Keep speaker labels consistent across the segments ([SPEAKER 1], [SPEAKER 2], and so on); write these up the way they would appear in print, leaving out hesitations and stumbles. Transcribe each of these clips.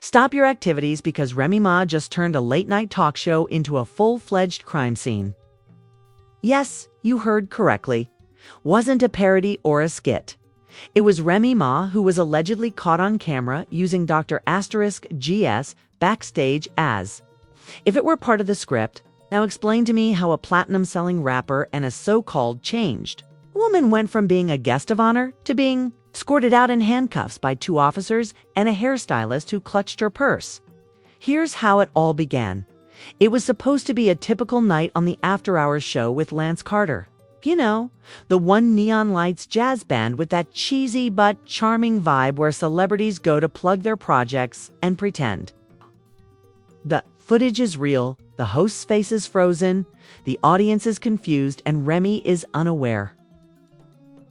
[SPEAKER 1] Stop your activities because Remy Ma just turned a late-night talk show into a full-fledged crime scene. Yes, you heard correctly. Wasn't a parody or a skit. It was Remy Ma who was allegedly caught on camera using Dr. *GS backstage as. If it were part of the script, now explain to me how a platinum-selling rapper and a so-called changed woman went from being a guest of honor to being escorted out in handcuffs by 2 officers and a hairstylist who clutched her purse. Here's how it all began. It was supposed to be a typical night on the after-hours show with Lance Carter. You know, the one Neon Lights jazz band with that cheesy but charming vibe where celebrities go to plug their projects and pretend. The footage is real, the host's face is frozen, the audience is confused, and Remy is unaware.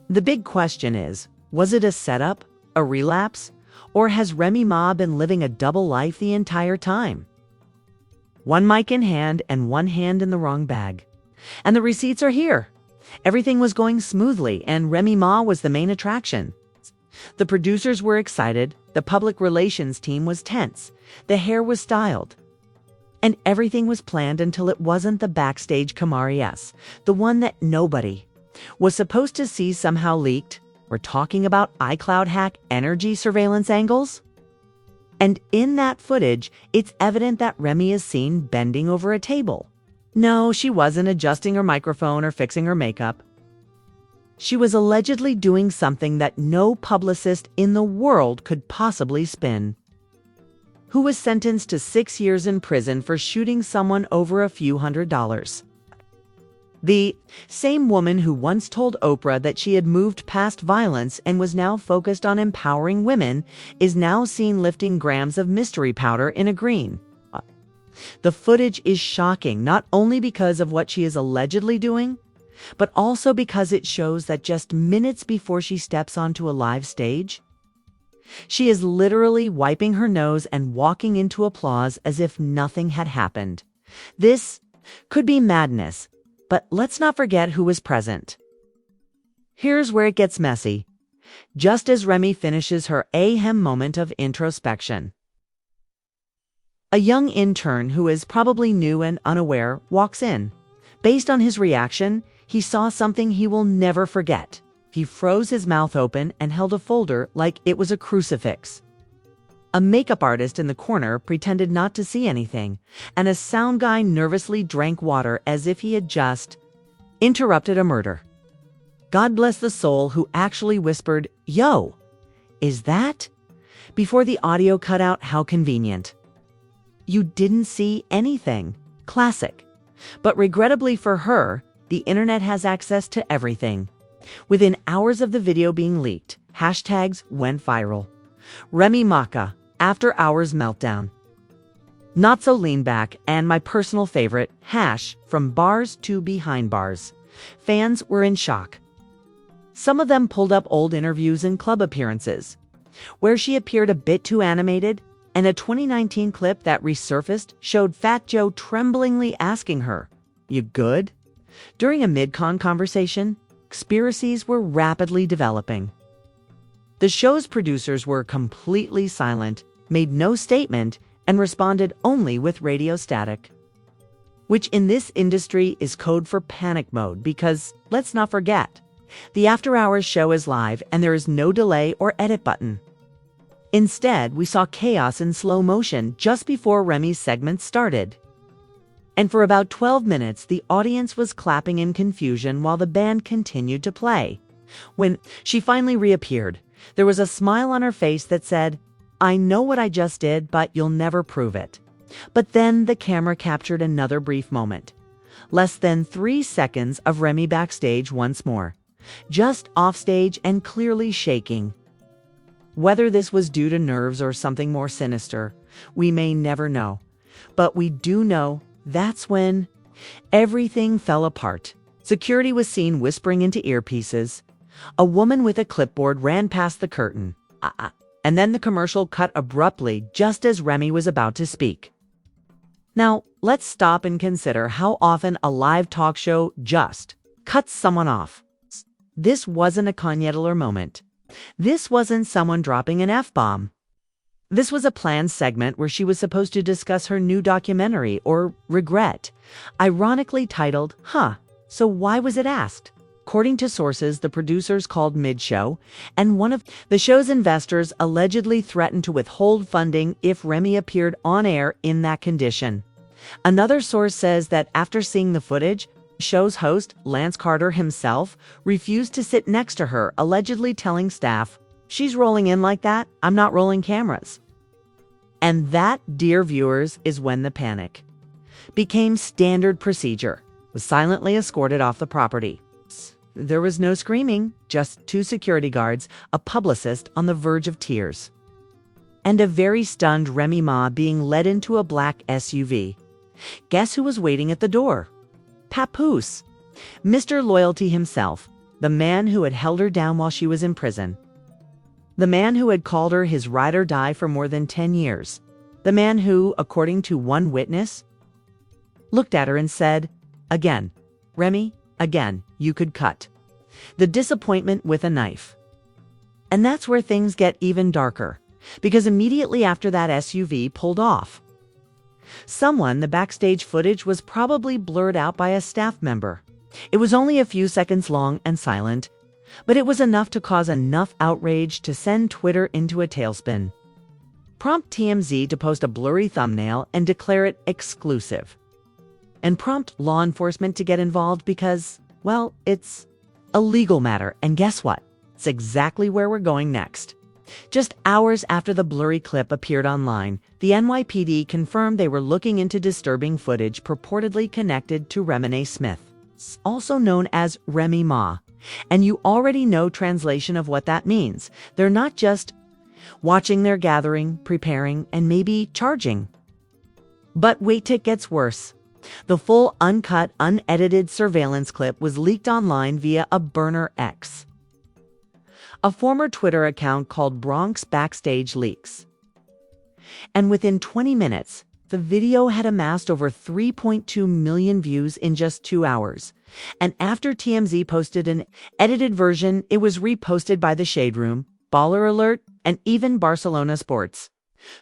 [SPEAKER 1] The big question is, was it a setup, a relapse, or has Remy Ma been living a double life the entire time? One mic in hand and one hand in the wrong bag. And the receipts are here. Everything was going smoothly, and Remy Ma was the main attraction. The producers were excited, the public relations team was tense, the hair was styled. And everything was planned until it wasn't the backstage Camarias, the one that nobody was supposed to see somehow leaked. We're talking about iCloud hack energy surveillance angles. And in that footage, it's evident that Remy is seen bending over a table. No, she wasn't adjusting her microphone or fixing her makeup. She was allegedly doing something that no publicist in the world could possibly spin. Who was sentenced to 6 years in prison for shooting someone over a few $100s. The same woman who once told Oprah that she had moved past violence and was now focused on empowering women is now seen lifting grams of mystery powder in a green. The footage is shocking, not only because of what she is allegedly doing, but also because it shows that just minutes before she steps onto a live stage, she is literally wiping her nose and walking into applause as if nothing had happened. This could be madness, but let's not forget who was present. Here's where it gets messy. Just as Remy finishes her ahem moment of introspection, a young intern who is probably new and unaware walks in. Based on his reaction, he saw something he will never forget. He froze his mouth open and held a folder like it was a crucifix. A makeup artist in the corner pretended not to see anything, and a sound guy nervously drank water as if he had just interrupted a murder. God bless the soul who actually whispered, "Yo, is that?" before the audio cut out. How convenient. You didn't see anything. Classic. But regrettably for her, the internet has access to everything. Within hours of the video being leaked, hashtags went viral. Remy Maca, after hours meltdown. Not so lean back, and my personal favorite, hash from bars to behind bars. Fans were in shock. Some of them pulled up old interviews and club appearances, where she appeared a bit too animated, and a 2019 clip that resurfaced showed Fat Joe tremblingly asking her, "You good?" During a mid-con conversation, conspiracies were rapidly developing. The show's producers were completely silent, made no statement, and responded only with radio static. Which in this industry is code for panic mode because, let's not forget, the after-hours show is live and there is no delay or edit button. Instead, we saw chaos in slow motion just before Remy's segment started. And for about 12 minutes, the audience was clapping in confusion while the band continued to play. When she finally reappeared, there was a smile on her face that said, "I know what I just did, but you'll never prove it." But then the camera captured another brief moment. Less than 3 seconds of Remy backstage once more, just offstage and clearly shaking. Whether this was due to nerves or something more sinister, we may never know. But we do know that's when everything fell apart. Security was seen whispering into earpieces. A woman with a clipboard ran past the curtain. And then the commercial cut abruptly just as Remy was about to speak. Now, let's stop and consider how often a live talk show just cuts someone off. This wasn't a Kanye moment. This wasn't someone dropping an F-bomb. This was a planned segment where she was supposed to discuss her new documentary, or regret, ironically titled, So Why Was It Asked? According to sources, the producers called mid-show, and one of the show's investors allegedly threatened to withhold funding if Remy appeared on air in that condition. Another source says that after seeing the footage, the show's host, Lance Carter himself, refused to sit next to her, allegedly telling staff, "She's rolling in like that, I'm not rolling cameras." And that, dear viewers, is when the panic became standard procedure, was silently escorted off the property. There was no screaming, just 2 security guards, a publicist on the verge of tears, and a very stunned Remy Ma being led into a black SUV. Guess who was waiting at the door? Papoose, Mr. Loyalty himself, the man who had held her down while she was in prison. The man who had called her his ride or die for more than 10 years. The man who, according to one witness, looked at her and said, "Again, Remy, again, you could cut." The disappointment with a knife. And that's where things get even darker, because immediately after that SUV pulled off, the backstage footage was probably blurred out by a staff member. It was only a few seconds long and silent, but it was enough to cause enough outrage to send Twitter into a tailspin. Prompt TMZ to post a blurry thumbnail and declare it exclusive. And prompt law enforcement to get involved because, well, it's a legal matter. And guess what? It's exactly where we're going next. Just hours after the blurry clip appeared online, the NYPD confirmed they were looking into disturbing footage purportedly connected to Remy Smith, also known as Remy Ma. And you already know translation of what that means. They're not just watching, they're gathering, preparing, and maybe charging. But wait till it gets worse. The full, uncut, unedited surveillance clip was leaked online via a burner X, a former Twitter account called Bronx Backstage Leaks. And within 20 minutes, the video had amassed over 3.2 million views in just 2 hours. And after TMZ posted an edited version, it was reposted by The Shade Room, Baller Alert, and even Barcelona Sports,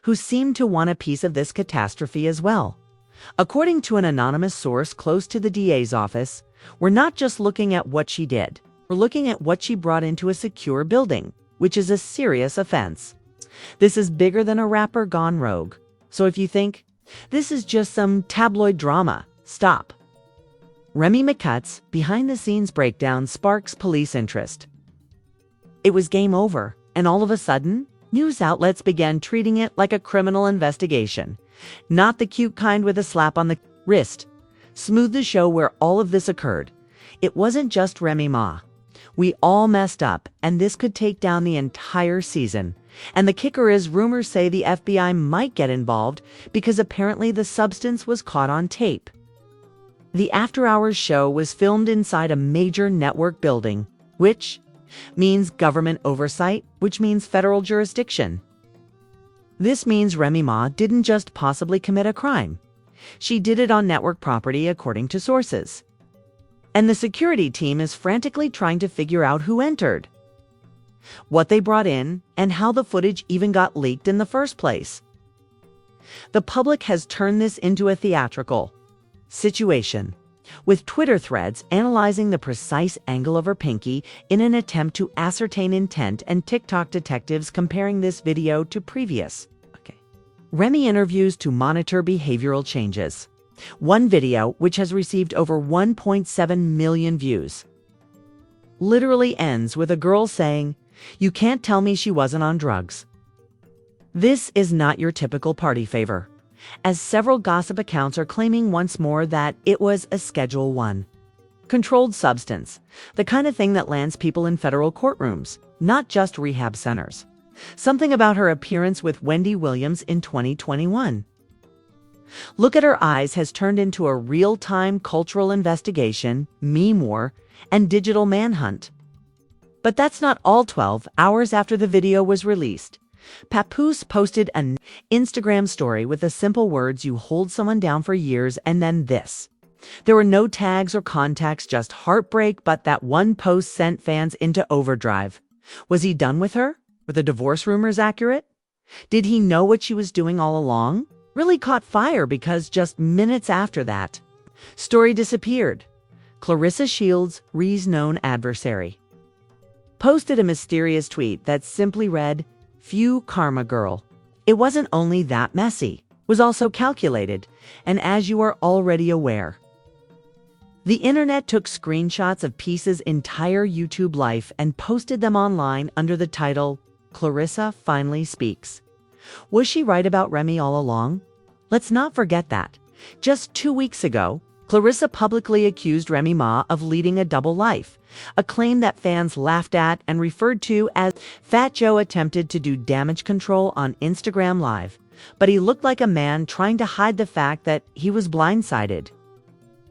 [SPEAKER 1] who seemed to want a piece of this catastrophe as well. According to an anonymous source close to the DA's office, we're not just looking at what she did, we're looking at what she brought into a secure building, which is a serious offense. This is bigger than a rapper gone rogue. So if you think this is just some tabloid drama, stop. Remy McCut's behind-the-scenes breakdown sparks police interest. It was game over, and all of a sudden, news outlets began treating it like a criminal investigation. Not the cute kind with a slap on the wrist. Smooth the show where all of this occurred. It wasn't just Remy Ma. We all messed up, and this could take down the entire season. And the kicker is, rumors say the FBI might get involved because apparently the substance was caught on tape. The after-hours show was filmed inside a major network building, which means government oversight, which means federal jurisdiction. This means Remy Ma didn't just possibly commit a crime. She did it on network property, according to sources. And the security team is frantically trying to figure out who entered, what they brought in, and how the footage even got leaked in the first place. The public has turned this into a theatrical situation, with Twitter threads analyzing the precise angle of her pinky in an attempt to ascertain intent, and TikTok detectives comparing this video to previous Remy interviews to monitor behavioral changes. One video, which has received over 1.7 million views, literally ends with a girl saying, "You can't tell me she wasn't on drugs." This is not your typical party favor, as several gossip accounts are claiming once more that it was a Schedule I controlled substance, the kind of thing that lands people in federal courtrooms, not just rehab centers. Something about her appearance with Wendy Williams in 2021. Look at Her Eyes has turned into a real-time cultural investigation, meme war, and digital manhunt. But that's not all. 12 hours after the video was released, Papoose posted an Instagram story with the simple words, "You hold someone down for years," and then this. There were no tags or contacts, just heartbreak, but that one post sent fans into overdrive. Was he done with her? Were the divorce rumors accurate? Did he know what she was doing all along? Really caught fire because just minutes after that, story disappeared. Clarissa Shields, Ree's known adversary, posted a mysterious tweet that simply read, "Phew, karma girl." It wasn't only that messy, it was also calculated, and as you are already aware, the internet took screenshots of Peace's entire YouTube life and posted them online under the title, "Clarissa Finally Speaks." Was she right about Remy all along? Let's not forget that. Just 2 weeks ago, Clarissa publicly accused Remy Ma of leading a double life, a claim that fans laughed at and referred to as Fat Joe attempted to do damage control on Instagram Live, but he looked like a man trying to hide the fact that he was blindsided.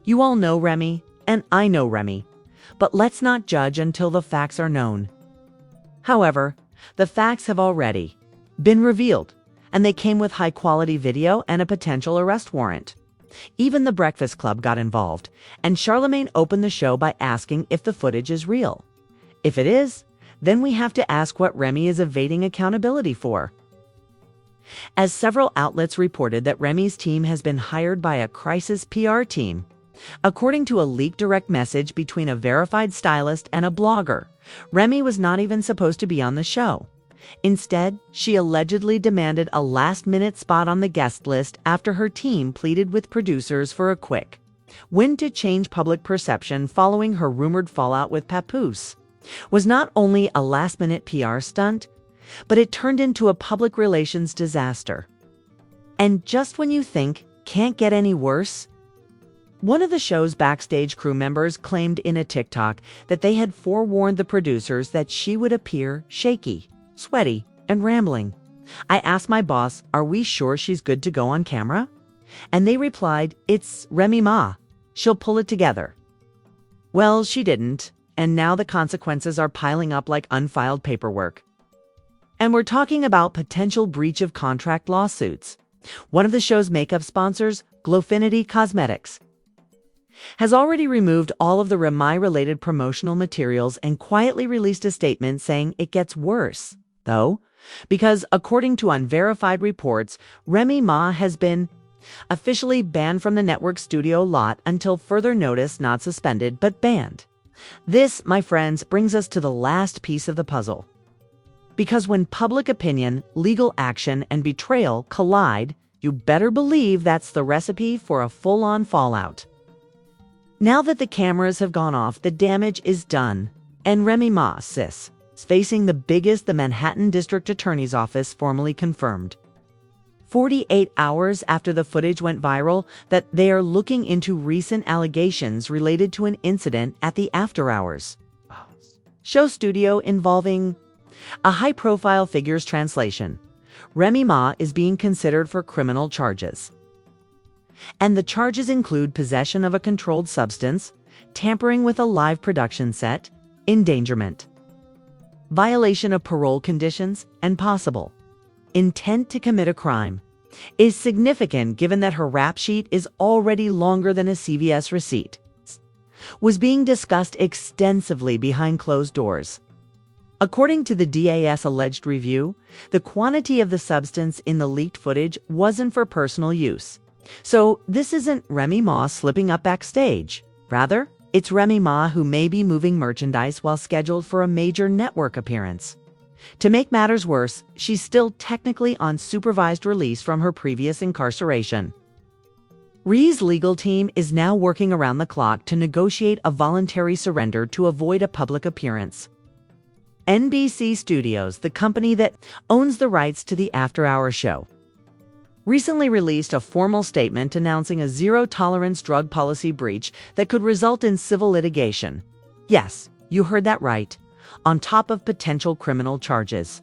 [SPEAKER 1] You all know Remy, and I know Remy, but let's not judge until the facts are known. However, the facts have already been revealed, and they came with high-quality video and a potential arrest warrant. Even The Breakfast Club got involved, and Charlemagne opened the show by asking if the footage is real. If it is, then we have to ask what Remy is evading accountability for. As several outlets reported that Remy's team has been hired by a crisis PR team. According to a leaked direct message between a verified stylist and a blogger, Remy was not even supposed to be on the show. Instead, she allegedly demanded a last-minute spot on the guest list after her team pleaded with producers for a quick win to change public perception following her rumored fallout with Papoose. Was not only a last-minute PR stunt, but it turned into a public relations disaster. And just when you think can't get any worse, one of the show's backstage crew members claimed in a TikTok that they had forewarned the producers that she would appear shaky, sweaty, and rambling. I asked my boss, "Are we sure she's good to go on camera?" And they replied, "It's Remy Ma. She'll pull it together." Well, she didn't, and now the consequences are piling up like unfiled paperwork. And we're talking about potential breach of contract lawsuits. One of the show's makeup sponsors, Glowfinity Cosmetics, has already removed all of the Remy-related promotional materials and quietly released a statement saying it gets worse, though, because according to unverified reports, Remy Ma has been officially banned from the network studio lot until further notice, not suspended, but banned. This, my friends, brings us to the last piece of the puzzle. Because when public opinion, legal action, and betrayal collide, you better believe that's the recipe for a full-on fallout. Now that the cameras have gone off, the damage is done, and Remy Ma, sis, is facing the biggest the Manhattan District Attorney's Office formally confirmed, 48 hours after the footage went viral, that they are looking into recent allegations related to an incident at the After Hours show studio involving a high-profile figure's translation. Remy Ma is being considered for criminal charges. And the charges include possession of a controlled substance, tampering with a live production set, endangerment, violation of parole conditions, and possible intent to commit a crime. Is significant given that her rap sheet is already longer than a CVS receipt. Was being discussed extensively behind closed doors. According to the DA's alleged review, the quantity of the substance in the leaked footage wasn't for personal use. So this isn't Remy Ma slipping up backstage. Rather, it's Remy Ma who may be moving merchandise while scheduled for a major network appearance. To make matters worse, she's still technically on supervised release from her previous incarceration. Ree's legal team is now working around the clock to negotiate a voluntary surrender to avoid a public appearance. NBC Studios, the company that owns the rights to the After Hours show, recently released a formal statement announcing a zero-tolerance drug policy breach that could result in civil litigation. Yes, you heard that right, on top of potential criminal charges.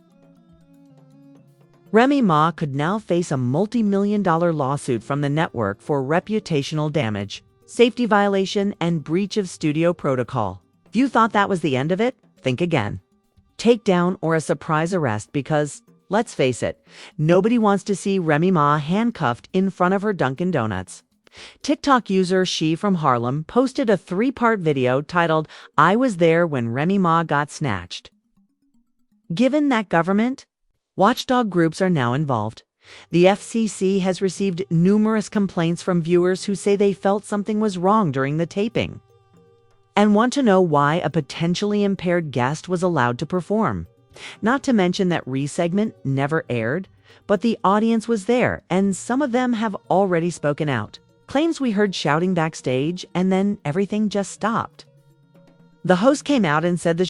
[SPEAKER 1] Remy Ma could now face a multi-million-dollar lawsuit from the network for reputational damage, safety violation, and breach of studio protocol. If you thought that was the end of it, think again. Takedown or a surprise arrest because, let's face it, nobody wants to see Remy Ma handcuffed in front of her Dunkin' Donuts. TikTok user She from Harlem posted a 3-part video titled, "I was there when Remy Ma got snatched." Given that government Watchdog groups are now involved. The FCC has received numerous complaints from viewers who say they felt something was wrong during the taping and want to know why a potentially impaired guest was allowed to perform. Not to mention that re-segment never aired, but the audience was there, and some of them have already spoken out. Claims we heard shouting backstage, and then everything just stopped. The host came out and said the